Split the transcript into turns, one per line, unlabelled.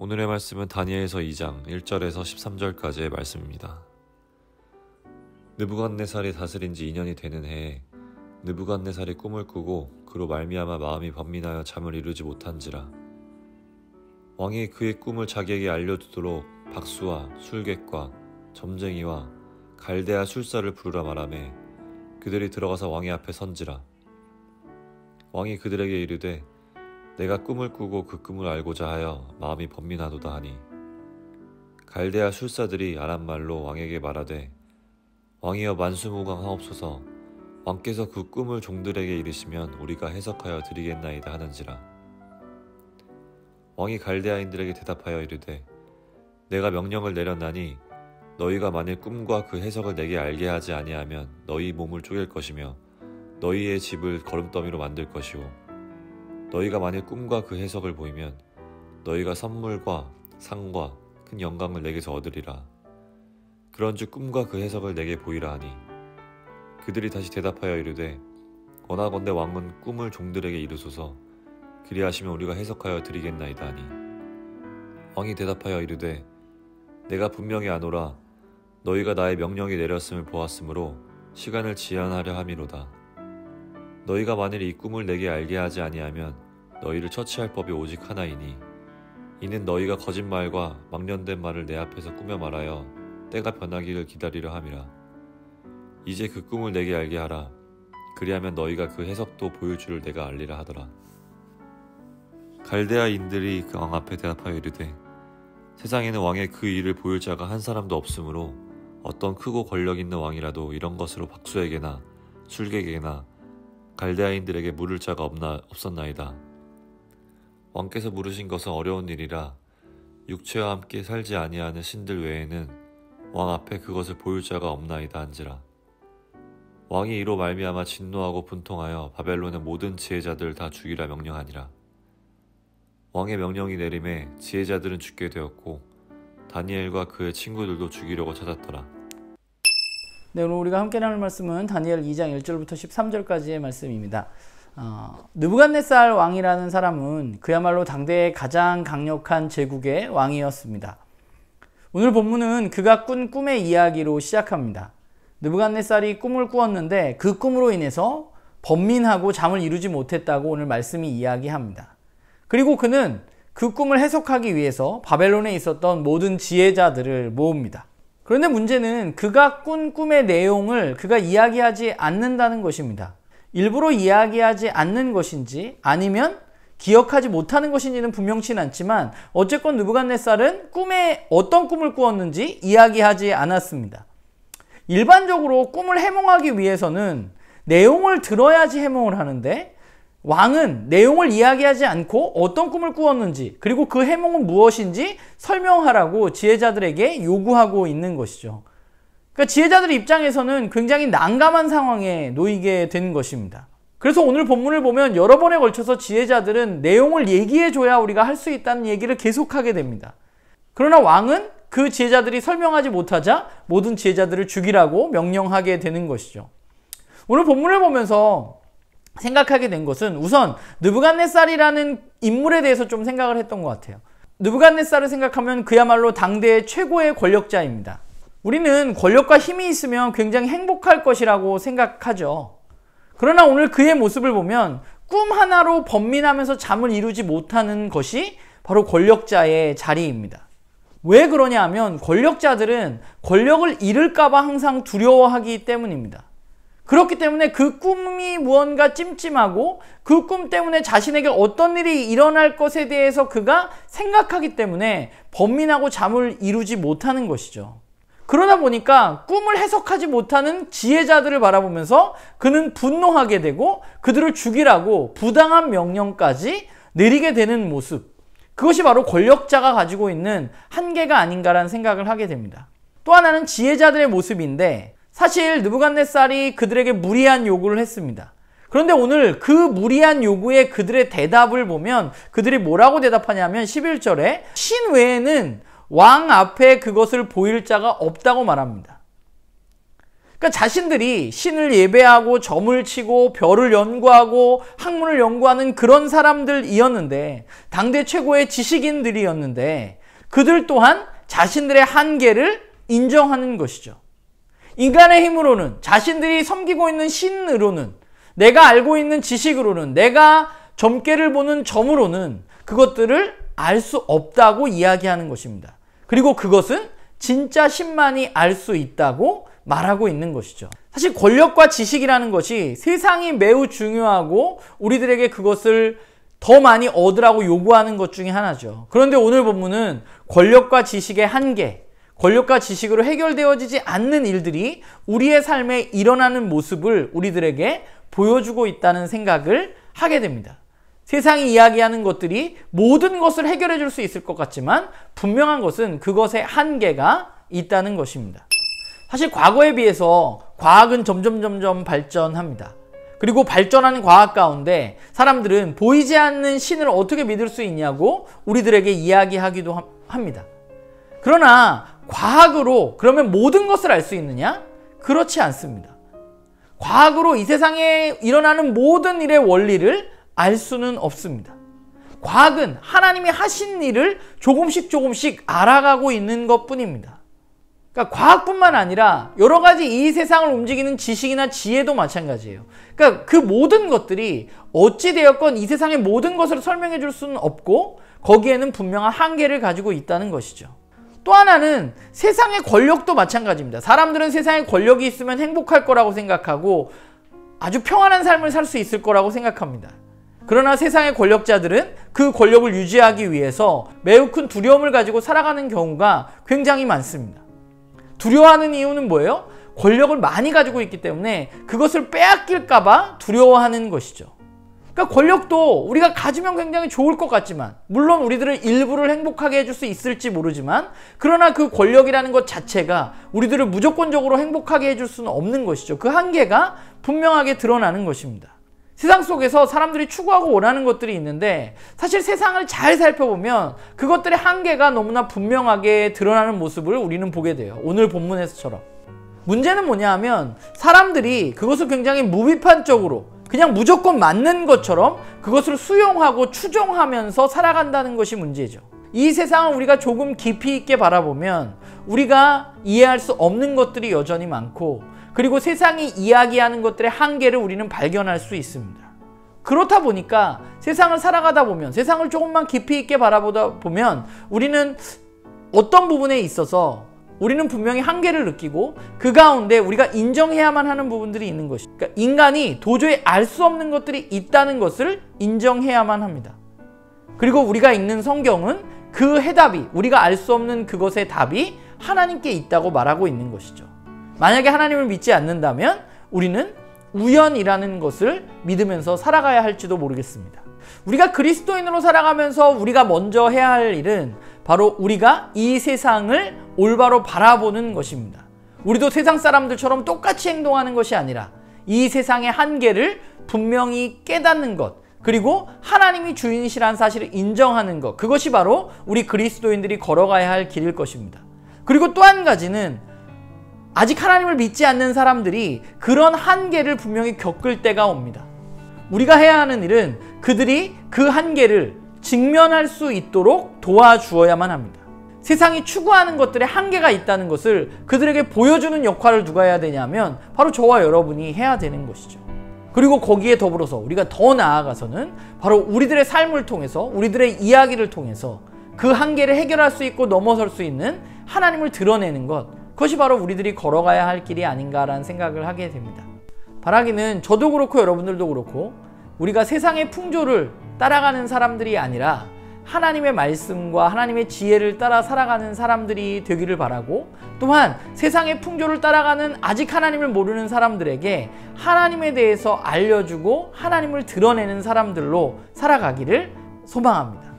오늘의 말씀은 다니엘서 2장 1절에서 13절까지의 말씀입니다. 느부갓네살이 다스린 지 2년이 되는 해에 느부갓네살이 꿈을 꾸고 그로 말미암아 마음이 번민하여 잠을 이루지 못한지라. 왕이 그의 꿈을 자기에게 알려두도록 박수와 술객과 점쟁이와 갈대아 술사를 부르라 말하매 그들이 들어가서 왕의 앞에 선지라. 왕이 그들에게 이르되 내가 꿈을 꾸고 그 꿈을 알고자 하여 마음이 번민하도다 하니, 갈대아 술사들이 아람말로 왕에게 말하되 왕이여 만수무강하옵소서, 왕께서 그 꿈을 종들에게 이르시면 우리가 해석하여 드리겠나이다 하는지라. 왕이 갈대아인들에게 대답하여 이르되 내가 명령을 내렸나니 너희가 만일 꿈과 그 해석을 내게 알게 하지 아니하면 너희 몸을 쪼갤 것이며 너희의 집을 거름더미로 만들 것이오. 너희가 만일 꿈과 그 해석을 보이면 너희가 선물과 상과 큰 영광을 내게서 얻으리라. 그런즉 꿈과 그 해석을 내게 보이라 하니, 그들이 다시 대답하여 이르되 원하건대 왕은 꿈을 종들에게 이르소서, 그리하시면 우리가 해석하여 드리겠나이다 하니, 왕이 대답하여 이르되 내가 분명히 아노라. 너희가 나의 명령이 내렸음을 보았으므로 시간을 지연하려 함이로다. 너희가 만일 이 꿈을 내게 알게 하지 아니하면 너희를 처치할 법이 오직 하나이니, 이는 너희가 거짓말과 망령된 말을 내 앞에서 꾸며 말하여 때가 변하기를 기다리려 함이라. 이제 그 꿈을 내게 알게 하라. 그리하면 너희가 그 해석도 보일 줄을 내가 알리라 하더라. 갈대아인들이 그 왕 앞에 대답하여 이르되 세상에는 왕의 그 일을 보일 자가 한 사람도 없으므로 어떤 크고 권력 있는 왕이라도 이런 것으로 박수에게나 술객에게나 갈대아인들에게 물을 자가 없었나이다. 왕께서 물으신 것은 어려운 일이라 육체와 함께 살지 아니하는 신들 외에는 왕 앞에 그것을 보일 자가 없나이다 한지라. 왕이 이로 말미암아 진노하고 분통하여 바벨론의 모든 지혜자들을 다 죽이라 명령하니라. 왕의 명령이 내림에 지혜자들은 죽게 되었고 다니엘과 그의 친구들도 죽이려고 찾았더라.
네, 오늘 우리가 함께 나눌 말씀은 다니엘 2장 1절부터 13절까지의 말씀입니다. 느부갓네살 왕이라는 사람은 그야말로 당대의 가장 강력한 제국의 왕이었습니다. 오늘 본문은 그가 꾼 꿈의 이야기로 시작합니다. 느부갓네살이 꿈을 꾸었는데 그 꿈으로 인해서 번민하고 잠을 이루지 못했다고 오늘 말씀이 이야기합니다. 그리고 그는 그 꿈을 해석하기 위해서 바벨론에 있었던 모든 지혜자들을 모읍니다. 그런데 문제는 그가 꾼 꿈의 내용을 그가 이야기하지 않는다는 것입니다. 일부러 이야기하지 않는 것인지 아니면 기억하지 못하는 것인지는 분명치는 않지만 어쨌건 느부갓네살은 꿈에 어떤 꿈을 꾸었는지 이야기하지 않았습니다. 일반적으로 꿈을 해몽하기 위해서는 내용을 들어야지 해몽을 하는데, 왕은 내용을 이야기하지 않고 어떤 꿈을 꾸었는지 그리고 그 해몽은 무엇인지 설명하라고 지혜자들에게 요구하고 있는 것이죠. 그러니까 지혜자들 입장에서는 굉장히 난감한 상황에 놓이게 된 것입니다. 그래서 오늘 본문을 보면 여러 번에 걸쳐서 지혜자들은 내용을 얘기해줘야 우리가 할 수 있다는 얘기를 계속하게 됩니다. 그러나 왕은 그 지혜자들이 설명하지 못하자 모든 지혜자들을 죽이라고 명령하게 되는 것이죠. 오늘 본문을 보면서 생각하게 된 것은 우선 느부갓네살이라는 인물에 대해서 좀 생각을 했던 것 같아요. 느부갓네살을 생각하면 그야말로 당대의 최고의 권력자입니다. 우리는 권력과 힘이 있으면 굉장히 행복할 것이라고 생각하죠. 그러나 오늘 그의 모습을 보면 꿈 하나로 번민하면서 잠을 이루지 못하는 것이 바로 권력자의 자리입니다. 왜 그러냐 하면 권력자들은 권력을 잃을까 봐 항상 두려워하기 때문입니다. 그렇기 때문에 그 꿈이 무언가 찜찜하고 그 꿈 때문에 자신에게 어떤 일이 일어날 것에 대해서 그가 생각하기 때문에 번민하고 잠을 이루지 못하는 것이죠. 그러다 보니까 꿈을 해석하지 못하는 지혜자들을 바라보면서 그는 분노하게 되고 그들을 죽이라고 부당한 명령까지 내리게 되는 모습, 그것이 바로 권력자가 가지고 있는 한계가 아닌가라는 생각을 하게 됩니다. 또 하나는 지혜자들의 모습인데, 사실 느부갓네살이 그들에게 무리한 요구를 했습니다. 그런데 오늘 그 무리한 요구에 그들의 대답을 보면 그들이 뭐라고 대답하냐면 11절에 신 외에는 왕 앞에 그것을 보일 자가 없다고 말합니다. 그러니까 자신들이 신을 예배하고 점을 치고 별을 연구하고 학문을 연구하는 그런 사람들이었는데, 당대 최고의 지식인들이었는데, 그들 또한 자신들의 한계를 인정하는 것이죠. 인간의 힘으로는, 자신들이 섬기고 있는 신으로는, 내가 알고 있는 지식으로는, 내가 점괘를 보는 점으로는 그것들을 알 수 없다고 이야기하는 것입니다. 그리고 그것은 진짜 신만이 알 수 있다고 말하고 있는 것이죠. 사실 권력과 지식이라는 것이 세상이 매우 중요하고 우리들에게 그것을 더 많이 얻으라고 요구하는 것 중에 하나죠. 그런데 오늘 본문은 권력과 지식의 한계, 권력과 지식으로 해결되어지지 않는 일들이 우리의 삶에 일어나는 모습을 우리들에게 보여주고 있다는 생각을 하게 됩니다. 세상이 이야기하는 것들이 모든 것을 해결해 줄 수 있을 것 같지만 분명한 것은 그것의 한계가 있다는 것입니다. 사실 과거에 비해서 과학은 점점 발전합니다. 그리고 발전하는 과학 가운데 사람들은 보이지 않는 신을 어떻게 믿을 수 있냐고 우리들에게 이야기하기도 합니다. 그러나 과학으로 그러면 모든 것을 알 수 있느냐? 그렇지 않습니다. 과학으로 이 세상에 일어나는 모든 일의 원리를 알 수는 없습니다. 과학은 하나님이 하신 일을 조금씩 알아가고 있는 것뿐입니다. 그러니까 과학뿐만 아니라 여러 가지 이 세상을 움직이는 지식이나 지혜도 마찬가지예요. 그러니까 그 모든 것들이 어찌되었건 이 세상의 모든 것을 설명해 줄 수는 없고 거기에는 분명한 한계를 가지고 있다는 것이죠. 또 하나는 세상의 권력도 마찬가지입니다. 사람들은 세상에 권력이 있으면 행복할 거라고 생각하고 아주 평안한 삶을 살 수 있을 거라고 생각합니다. 그러나 세상의 권력자들은 그 권력을 유지하기 위해서 매우 큰 두려움을 가지고 살아가는 경우가 굉장히 많습니다. 두려워하는 이유는 뭐예요? 권력을 많이 가지고 있기 때문에 그것을 빼앗길까 봐 두려워하는 것이죠. 그러니까 권력도 우리가 가지면 굉장히 좋을 것 같지만, 물론 우리들을 일부를 행복하게 해줄 수 있을지 모르지만, 그러나 그 권력이라는 것 자체가 우리들을 무조건적으로 행복하게 해줄 수는 없는 것이죠. 그 한계가 분명하게 드러나는 것입니다. 세상 속에서 사람들이 추구하고 원하는 것들이 있는데 사실 세상을 잘 살펴보면 그것들의 한계가 너무나 분명하게 드러나는 모습을 우리는 보게 돼요. 오늘 본문에서처럼. 문제는 뭐냐 하면 사람들이 그것을 굉장히 무비판적으로 그냥 무조건 맞는 것처럼 그것을 수용하고 추종하면서 살아간다는 것이 문제죠. 이 세상을 우리가 조금 깊이 있게 바라보면 우리가 이해할 수 없는 것들이 여전히 많고, 그리고 세상이 이야기하는 것들의 한계를 우리는 발견할 수 있습니다. 그렇다 보니까 세상을 살아가다 보면, 세상을 조금만 깊이 있게 바라보다 보면 우리는 어떤 부분에 있어서 우리는 분명히 한계를 느끼고 그 가운데 우리가 인정해야만 하는 부분들이 있는 것이죠. 그러니까 인간이 도저히 알 수 없는 것들이 있다는 것을 인정해야만 합니다. 그리고 우리가 읽는 성경은 그 해답이, 우리가 알 수 없는 그것의 답이 하나님께 있다고 말하고 있는 것이죠. 만약에 하나님을 믿지 않는다면 우리는 우연이라는 것을 믿으면서 살아가야 할지도 모르겠습니다. 우리가 그리스도인으로 살아가면서 우리가 먼저 해야 할 일은 바로 우리가 이 세상을 올바로 바라보는 것입니다. 우리도 세상 사람들처럼 똑같이 행동하는 것이 아니라 이 세상의 한계를 분명히 깨닫는 것, 그리고 하나님이 주인이시라는 사실을 인정하는 것, 그것이 바로 우리 그리스도인들이 걸어가야 할 길일 것입니다. 그리고 또 한 가지는 아직 하나님을 믿지 않는 사람들이 그런 한계를 분명히 겪을 때가 옵니다. 우리가 해야 하는 일은 그들이 그 한계를 직면할 수 있도록 도와주어야만 합니다. 세상이 추구하는 것들의 한계가 있다는 것을 그들에게 보여주는 역할을 누가 해야 되냐면 바로 저와 여러분이 해야 되는 것이죠. 그리고 거기에 더불어서 우리가 더 나아가서는 바로 우리들의 삶을 통해서, 우리들의 이야기를 통해서 그 한계를 해결할 수 있고 넘어설 수 있는 하나님을 드러내는 것, 그것이 바로 우리들이 걸어가야 할 길이 아닌가라는 생각을 하게 됩니다. 바라기는 저도 그렇고 여러분들도 그렇고 우리가 세상의 풍조를 따라가는 사람들이 아니라 하나님의 말씀과 하나님의 지혜를 따라 살아가는 사람들이 되기를 바라고, 또한 세상의 풍조를 따라가는 아직 하나님을 모르는 사람들에게 하나님에 대해서 알려주고 하나님을 드러내는 사람들로 살아가기를 소망합니다.